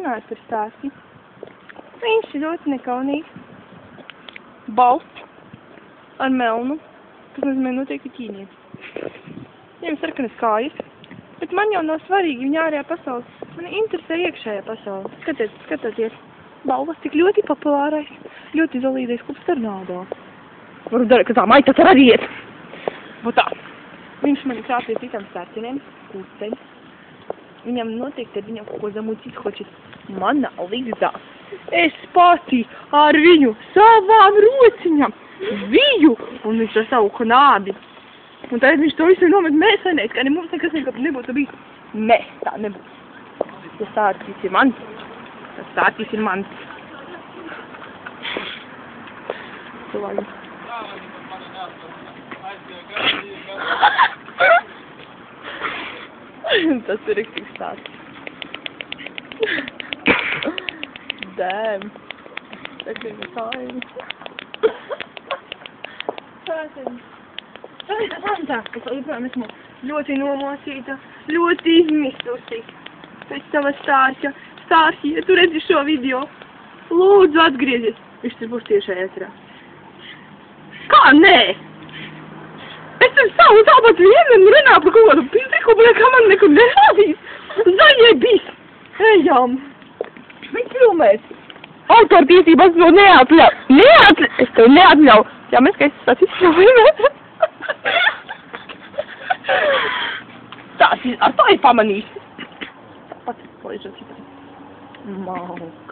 runājis par stāstu. Viņš ir ļoti nekaunīgs. Balts. Ar melnu. Kas nozīmē noteikti ķīnietis. Viņam sarkanas kājas. Bet man jau nav svarīgi viņa ārējā pasaule. Mani interesē iekšējā pasaule. Skatieties. Balvas tik ļoti populārais. Ļoti izolīdais klubs Tornado. Varu darīt, ka tā maita ar arī iet. Būt tā. Viņš mani krāpīja citām stārciniem. Kūceļ. Viņam noteikti ar viņam kaut ko zamucīt хочет. Mana līgzā. Es pati ar viņu savām rociņām viju. Un viņš ar savu knābi. Un tad viņš to visu nomet mēsēnēt, ka mums nekas nebūtu bijis. Nē, tā nebūs. Tas stārcis ir mans. Tas stārcis ir mans. Cilvēki. Tas ir riktīgs stārcis. Damn. Tas ir fine. Santa, es joprojām esmu ļoti nomocīta, ļoti izmisusi pēc tava stāstja. Stāstja, ja tu redzi šo video, lūdzu atgriezies. Viņš tur būs tieši ētrā. Kā nē? Es tur savu tāpat vienam runā par kaut kādu piziku, bet kā man nekur nerādīs. Zajebis! Ejam! Viņš filmēs. Autortiesības to neatļauj. Es tev neatļauju. Jā, mēs, ka es tāds izfilmēju. Tā, ar to ir pamanījis. Tāpat, ko es jau citam. Mau.